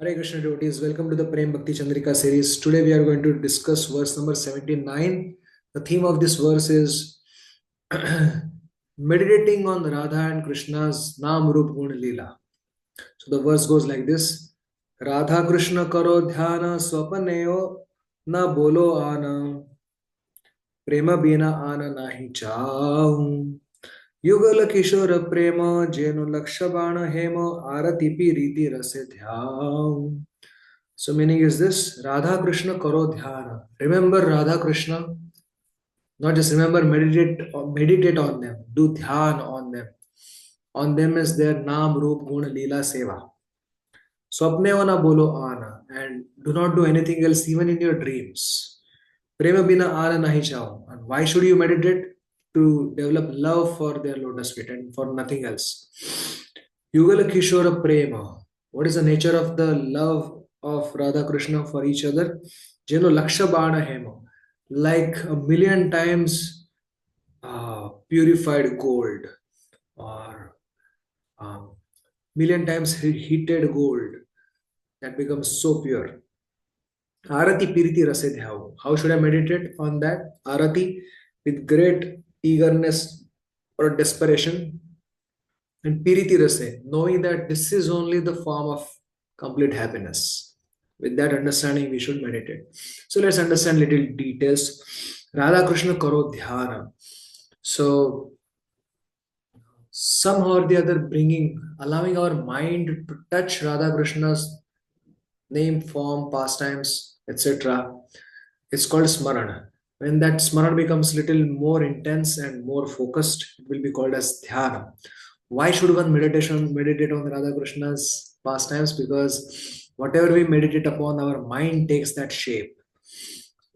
Hare Krishna devotees, welcome to the Prem Bhakti Chandrika series. Today we are going to discuss verse number 79. The theme of this verse is meditating on Radha and Krishna's Nam Rup Gun Leela. So the verse goes like this: Radha Krishna karo dhyana swapaneo na bolo ana prema bina ana nahi chahu Yugal Kishore प्रेम जेनु लक्ष्य बाण हेम आरती P रीति रस ध्यान. So meaning is this: Radha Krishna karo dhyana. Remember Radha Krishna, not just remember, meditate on them, do dhyan on them. On them is their Naam, Roop, Guna, Leela, Seva. Swapne na bolo ana, and do not do anything else even in your dreams. Prema bina ana nahi chao. And why should you meditate? To develop love for their lotus feet and for nothing else. Yugala Kishora Prema. What is the nature of the love of Radha Krishna for each other? Jeno Laksha Bana Hema. Like a million times purified gold, or million times heated gold that becomes so pure. Arati Piriti Rasedhyav. How should I meditate on that? Arati with great eagerness or desperation, and Piriti Rase, knowing that this is only the form of complete happiness. With that understanding, we should meditate. So let's understand little details. Radha Krishna Karo Dhyana. So somehow or the other, allowing our mind to touch Radha Krishna's name, form, pastimes, etc. It's called Smarana. When that Smarana becomes little more intense and more focused, it will be called as Dhyana. Why should one meditate on Radha Krishna's pastimes? Because whatever we meditate upon, our mind takes that shape.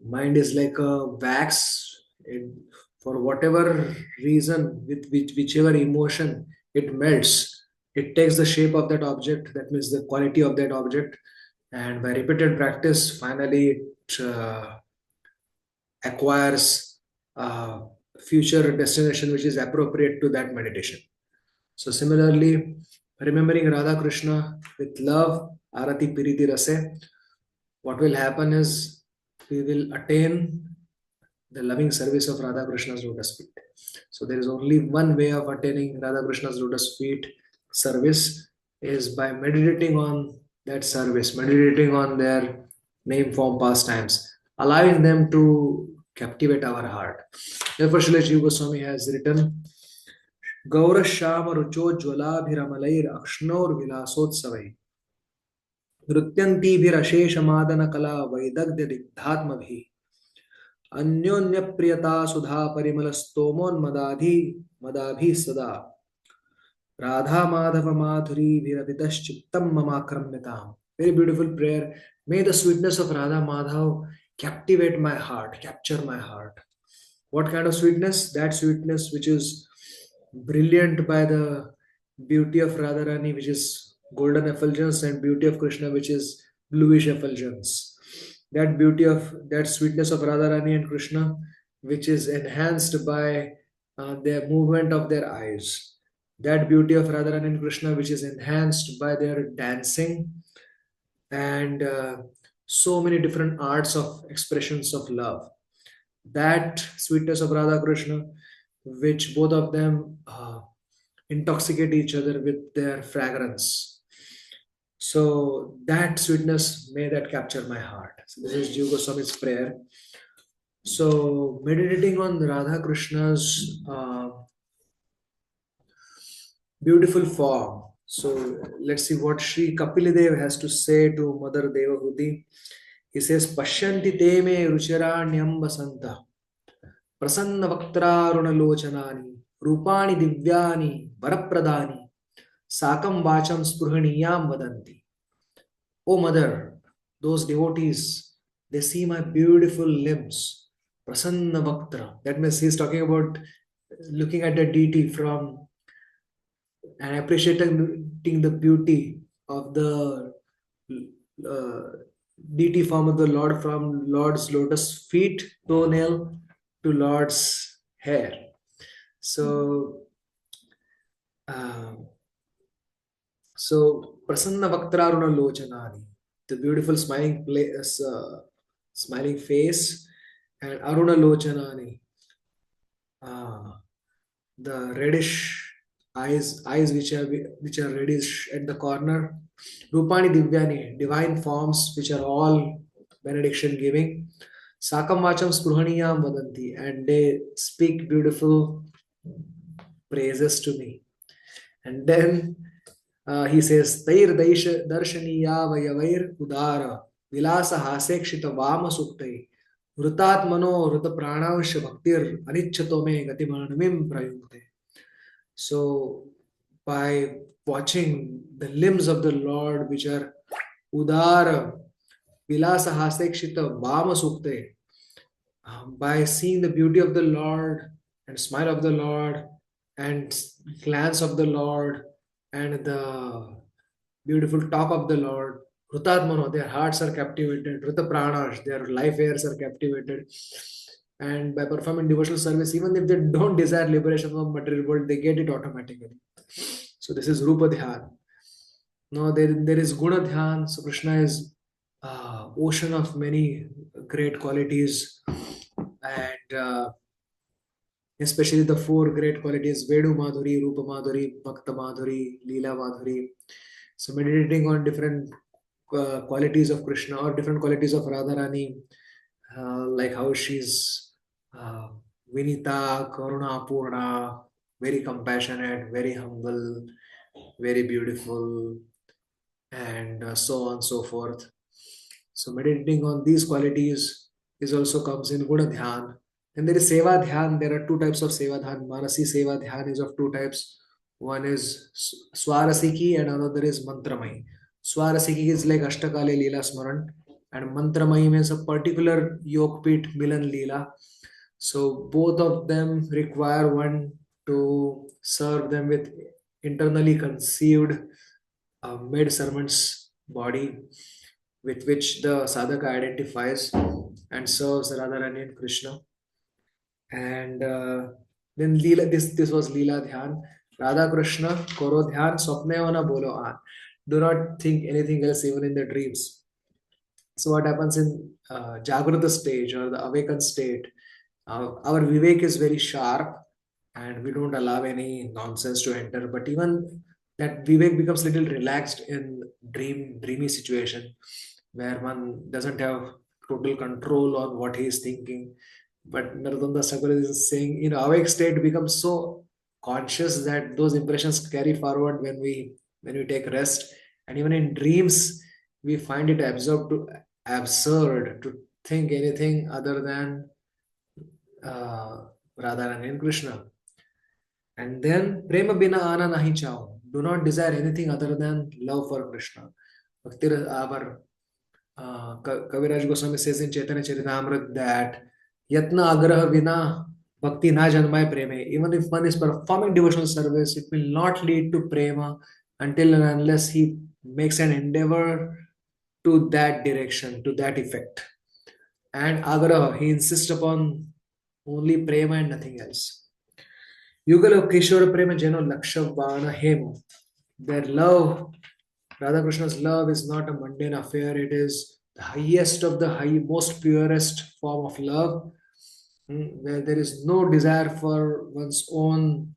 Mind is like a wax. For whatever reason, with whichever emotion it melts, it takes the shape of that object. That means the quality of that object, and by repeated practice, finally it acquires a future destination which is appropriate to that meditation. So similarly, remembering Radha Krishna with love, Arati Piriti Rase, what will happen is we will attain the loving service of Radha Krishna's lotus feet. So there is only one way of attaining Radha Krishna's lotus feet service, is by meditating on that service, meditating on their name, form, pastimes, allowing them to captivate our heart. Therefore, Srila Jiva Goswami has written, गौरश्याम रुचोज्ज्वलाभिरमलैरक्ष्णोर्विलासोत्सवैः नृत्यन्तीभिरशेषमादनकला वैदग्ध्यदिग्धात्मभिः अन्योन्यप्रियता सुधा परिमलस्तोमोन्मदाधि मदाभिः सदा Radha Madhav माधुरीभिरभितश्चित्तं ममाक्रम्यताम्. Very beautiful prayer. May the sweetness of Radha Madhav captivate my heart, capture my heart. What kind of sweetness? That sweetness which is brilliant by the beauty of Radharani, which is golden effulgence, and beauty of Krishna, which is bluish effulgence. That beauty of that sweetness of Radharani and Krishna, which is enhanced by their movement of their eyes. That beauty of Radharani and Krishna, which is enhanced by their dancing and so many different arts of expressions of love. That sweetness of Radha Krishna, which both of them intoxicate each other with their fragrance. So that sweetness, may that capture my heart. So this is Jiva Goswami's prayer. So meditating on Radha Krishna's beautiful form. So let's see what Sri Kapilidev has to say to Mother Devahuti. He says, Pashyanti te me ruchiranyam basanta prasanna vaktraruna lochanani rupani divyani varapradani sakam vacham spruhaniyam vadanti. Oh mother, those devotees, they see my beautiful limbs. Prasanna vaktra. That means he's talking about looking at the deity from and appreciating the beauty of the deity form of the Lord, from Lord's lotus feet, toenail, to Lord's hair. So, so Prasanna Vaktraruna Lochanani. the beautiful smiling face, and Aruna Lochanani, uh, the reddish eyes which are reddish at the corner. Rupani Divyani, divine forms which are all benediction giving. Sakam Vacham Spruhaniyam Vadanti, and they speak beautiful praises to me. And then he says, Tair Darshaniya Vayavair Udara Vilasa Hasekshita Vama Suktai Vrutatmano Vruta Pranavasya Bhaktir Anichchatome Gatimanamim Prayukte. So, by watching the limbs of the Lord, which are Udara Vilasa Hasekshita Vama Sukte, by seeing the beauty of the Lord and smile of the Lord and glance of the Lord and the beautiful talk of the Lord, Rutatmano, their hearts are captivated, Ruta Pranas, their life airs are captivated. And by performing devotional service, even if they don't desire liberation from material world, they get it automatically. So this is Rupa Dhyan. Now there is Guna Dhyan. So Krishna is ocean of many great qualities, and especially the four great qualities: Vedu Madhuri, Rupa Madhuri, Bhakta Madhuri, Leela Madhuri. So meditating on different qualities of Krishna or different qualities of Radharani, like how she's uh, Vinita, Karuna, Purna, very compassionate, very humble, very beautiful, and so on and so forth. So meditating on these qualities is also comes in Guna Dhyan. And there is Seva Dhyan. There are two types of Seva Dhyan. Manasi Seva Dhyan is of two types. One is Swarasiki and another is Mantramai. Swarasiki is like Ashtakali Leela Smaran, and Mantramai means a particular Yogpit Milan Leela. So both of them require one to serve them with internally conceived maid servant's body with which the sadhaka identifies and serves Radharani and Krishna. And then Leela, this was Leela Dhyan. Radha Krishna, Koro Dhyan, Swapnayana Bolo An. Do not think anything else even in the dreams. So what happens in Jagrata stage or the awakened state, our Vivek is very sharp and we don't allow any nonsense to enter. But even that Vivek becomes little relaxed in dreamy situation where one doesn't have total control on what he is thinking. But Narottama Thakur is saying, in awake state becomes so conscious that those impressions carry forward when we take rest. And even in dreams, we find it absurd to think anything other than Radharani and Krishna. And then Prema Bina Ana Nahi Chao. Do not desire anything other than love for Krishna. Our Kaviraj Goswami says in Chaitanya Charitamrita that Yatna Agraha Vina Bhakti Na Janmay Preme. Even if one is performing devotional service, it will not lead to prema until and unless he makes an endeavor to that direction, to that effect. And Agraha, he insists upon only prema and nothing else. Yugala Kishore Prema Jano Lakshavana Hema. Their love, Radha Krishna's love is not a mundane affair. It is the highest of the most purest form of love, where there is no desire for one's own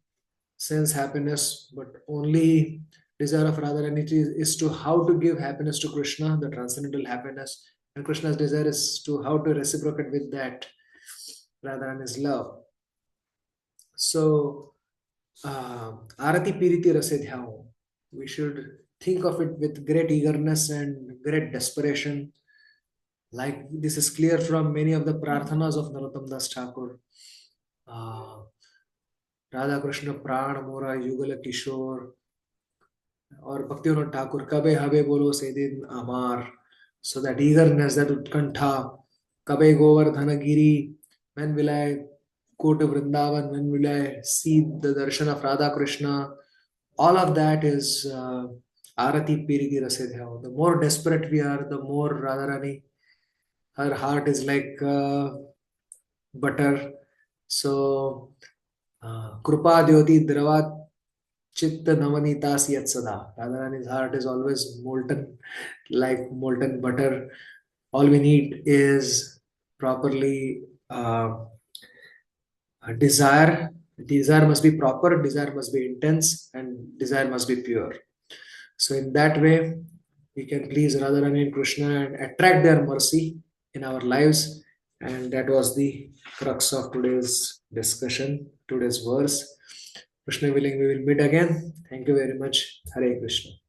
sense happiness, but only desire of Radharani is to how to give happiness to Krishna, the transcendental happiness, and Krishna's desire is to how to reciprocate with that Radharani's love. So, Arati Piriti Rasedhyao, we should think of it with great eagerness and great desperation. Like this is clear from many of the prarthanas of Narottam Das Thakur. Radha Krishna Pran Mora Yugala Kishore or Bhaktivinoda Thakur Kabe Habe Bolo Sedin Amar. So that eagerness, that utkantha, Kabe Govardhana Giri, when will I go to Vrindavan, when will I see the darshan of Radha Krishna? All of that is Arati Piriti Rasedhyao. The more desperate we are, the more Radharani, her heart is like butter. So Krupa Dyoti Dravat Chitta Navanitas Yat Sada. Radharani's heart is always molten like molten butter. All we need is properly desire. Desire must be proper, desire must be intense, and desire must be pure. So, in that way, we can please Radharani and Krishna and attract their mercy in our lives. And that was the crux of today's discussion, today's verse. Krishna willing, we will meet again. Thank you very much. Hare Krishna.